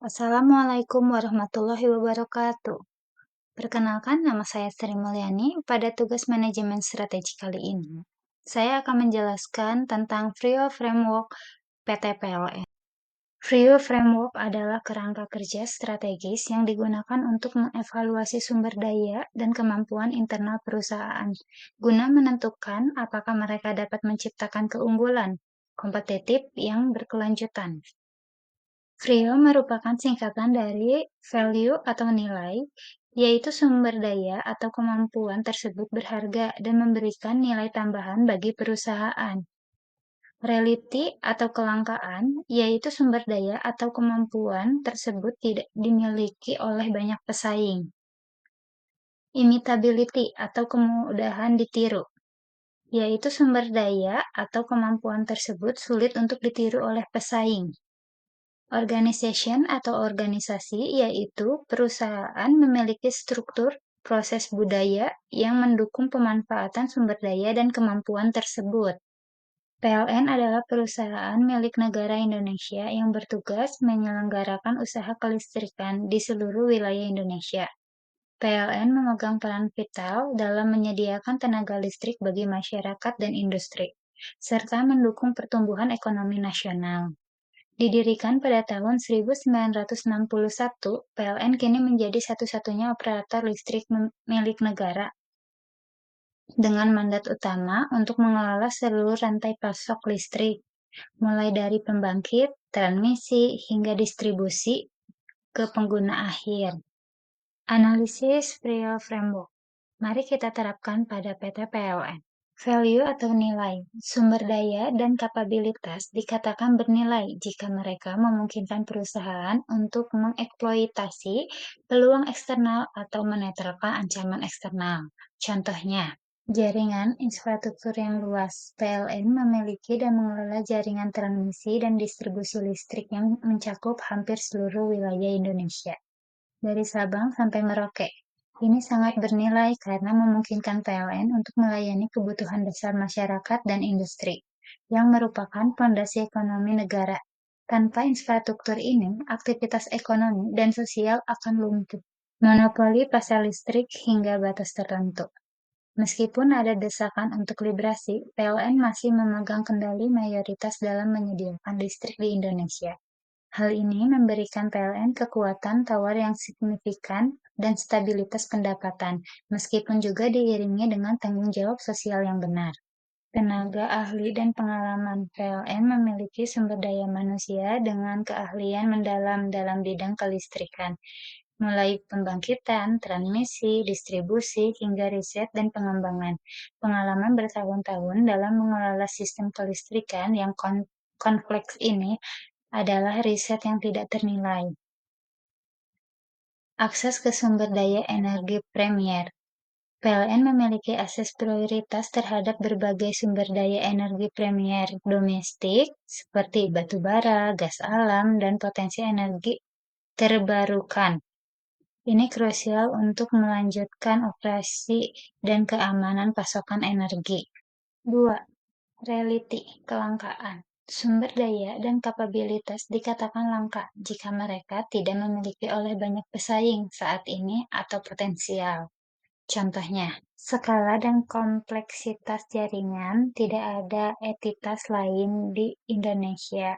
Assalamualaikum warahmatullahi wabarakatuh. Perkenalkan, nama saya Sri Mulyani. Pada tugas manajemen strategi kali ini, saya akan menjelaskan tentang FRIO Framework PT PLN. FRIO Framework adalah kerangka kerja strategis yang digunakan untuk mengevaluasi sumber daya dan kemampuan internal perusahaan, guna menentukan apakah mereka dapat menciptakan keunggulan kompetitif yang berkelanjutan. VRIO merupakan singkatan dari value atau nilai, yaitu sumber daya atau kemampuan tersebut berharga dan memberikan nilai tambahan bagi perusahaan. Reality atau kelangkaan, yaitu sumber daya atau kemampuan tersebut tidak dimiliki oleh banyak pesaing. Imitability atau kemudahan ditiru, yaitu sumber daya atau kemampuan tersebut sulit untuk ditiru oleh pesaing. Organization atau organisasi yaitu perusahaan memiliki struktur, proses budaya yang mendukung pemanfaatan sumber daya dan kemampuan tersebut. PLN adalah perusahaan milik negara Indonesia yang bertugas menyelenggarakan usaha kelistrikan di seluruh wilayah Indonesia. PLN memegang peran vital dalam menyediakan tenaga listrik bagi masyarakat dan industri, serta mendukung pertumbuhan ekonomi nasional. Didirikan pada tahun 1961, PLN kini menjadi satu-satunya operator listrik milik negara dengan mandat utama untuk mengelola seluruh rantai pasok listrik, mulai dari pembangkit, transmisi, hingga distribusi ke pengguna akhir. Analisis Prior Framework. Mari kita terapkan pada PT PLN. Value atau nilai, sumber daya dan kapabilitas dikatakan bernilai jika mereka memungkinkan perusahaan untuk mengeksploitasi peluang eksternal atau menetralkan ancaman eksternal. Contohnya, jaringan infrastruktur yang luas. PLN memiliki dan mengelola jaringan transmisi dan distribusi listrik yang mencakup hampir seluruh wilayah Indonesia, dari Sabang sampai Merauke. Ini sangat bernilai karena memungkinkan PLN untuk melayani kebutuhan dasar masyarakat dan industri, yang merupakan fondasi ekonomi negara. Tanpa infrastruktur ini, aktivitas ekonomi dan sosial akan lumpuh. Monopoli pasar listrik hingga batas tertentu. Meskipun ada desakan untuk liberasi, PLN masih memegang kendali mayoritas dalam menyediakan listrik di Indonesia. Hal ini memberikan PLN kekuatan tawar yang signifikan dan stabilitas pendapatan, meskipun juga diiringi dengan tanggung jawab sosial yang benar. Tenaga ahli dan pengalaman. PLN memiliki sumber daya manusia dengan keahlian mendalam dalam bidang kelistrikan, mulai pembangkitan, transmisi, distribusi, hingga riset dan pengembangan. Pengalaman bertahun-tahun dalam mengelola sistem kelistrikan yang kompleks ini adalah riset yang tidak ternilai. Akses ke sumber daya energi premier. PLN memiliki akses prioritas terhadap berbagai sumber daya energi premier domestik seperti batu bara, gas alam, dan potensi energi terbarukan. Ini krusial untuk melanjutkan operasi dan keamanan pasokan energi. 2. Reality, kelangkaan. Sumber daya dan kapabilitas dikatakan langka jika mereka tidak memiliki oleh banyak pesaing saat ini atau potensial. Contohnya, skala dan kompleksitas jaringan tidak ada entitas lain di Indonesia,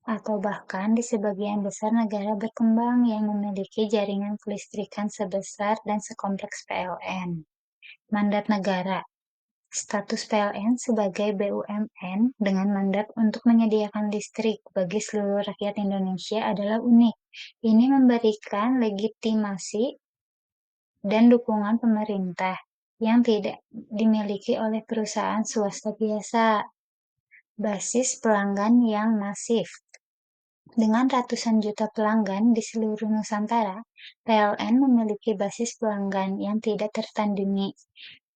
atau bahkan di sebagian besar negara berkembang yang memiliki jaringan kelistrikan sebesar dan sekompleks PLN. Mandat negara. Status PLN sebagai BUMN dengan mandat untuk menyediakan listrik bagi seluruh rakyat Indonesia adalah unik. Ini memberikan legitimasi dan dukungan pemerintah yang tidak dimiliki oleh perusahaan swasta biasa. Basis pelanggan yang masif. Dengan ratusan juta pelanggan di seluruh Nusantara, PLN memiliki basis pelanggan yang tidak tertandingi,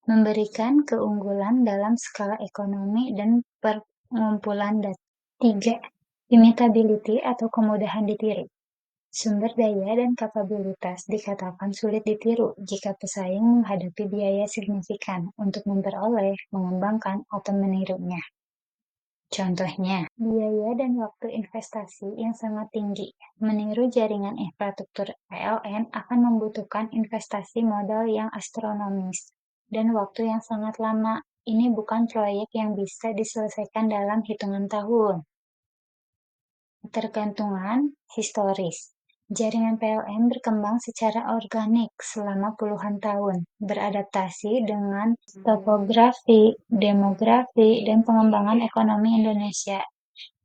memberikan keunggulan dalam skala ekonomi dan pengumpulan data. 3. Imitability atau kemudahan ditiru. Sumber daya dan kapabilitas dikatakan sulit ditiru jika pesaing menghadapi biaya signifikan untuk memperoleh, mengembangkan, atau menirunya. Contohnya, biaya dan waktu investasi yang sangat tinggi. Meniru jaringan infrastruktur PLN akan membutuhkan investasi modal yang astronomis dan waktu yang sangat lama. Ini bukan proyek yang bisa diselesaikan dalam hitungan tahun. Ketergantungan historis. Jaringan PLN berkembang secara organik selama puluhan tahun, beradaptasi dengan topografi, demografi, dan pengembangan ekonomi Indonesia.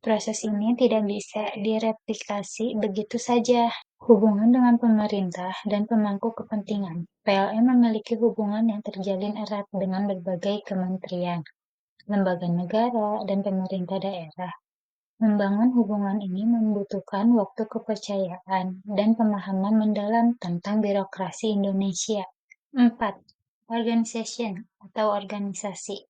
Proses ini tidak bisa direplikasi begitu saja. Hubungan dengan pemerintah dan pemangku kepentingan. PLN memiliki hubungan yang terjalin erat dengan berbagai kementerian, lembaga negara, dan pemerintah daerah. Membangun hubungan ini membutuhkan waktu, kepercayaan, dan pemahaman mendalam tentang birokrasi Indonesia. 4. Organization atau organisasi.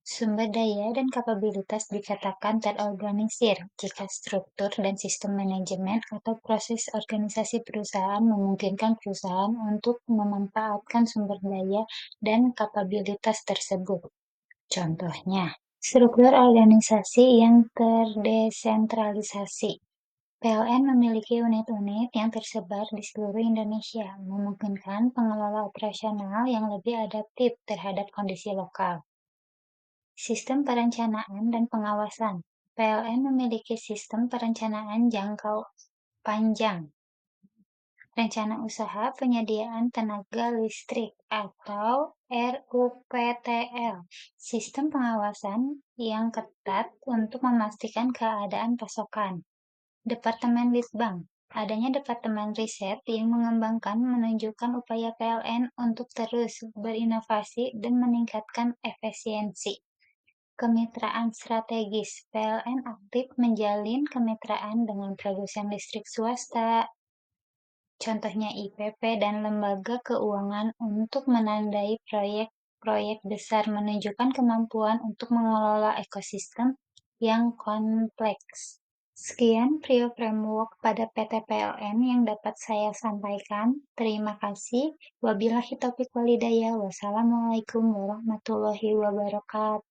Sumber daya dan kapabilitas dikatakan terorganisir jika struktur dan sistem manajemen atau proses organisasi perusahaan memungkinkan perusahaan untuk memanfaatkan sumber daya dan kapabilitas tersebut. Contohnya, struktur organisasi yang terdesentralisasi. PLN memiliki unit-unit yang tersebar di seluruh Indonesia, memungkinkan pengelola operasional yang lebih adaptif terhadap kondisi lokal. Sistem perencanaan dan pengawasan. PLN memiliki sistem perencanaan jangka panjang, rencana usaha penyediaan tenaga listrik atau RUPTL, sistem pengawasan yang ketat untuk memastikan keadaan pasokan. Departemen Litbang. Adanya departemen riset yang mengembangkan menunjukkan upaya PLN untuk terus berinovasi dan meningkatkan efisiensi. Kemitraan strategis. PLN aktif menjalin kemitraan dengan produsen listrik swasta, contohnya IPP dan lembaga keuangan untuk menandai proyek-proyek besar, menunjukkan kemampuan untuk mengelola ekosistem yang kompleks. Sekian Prio Framework pada PT PLN yang dapat saya sampaikan. Terima kasih. Wabillahi taufiq walhidayah. Wassalamualaikum warahmatullahi wabarakatuh.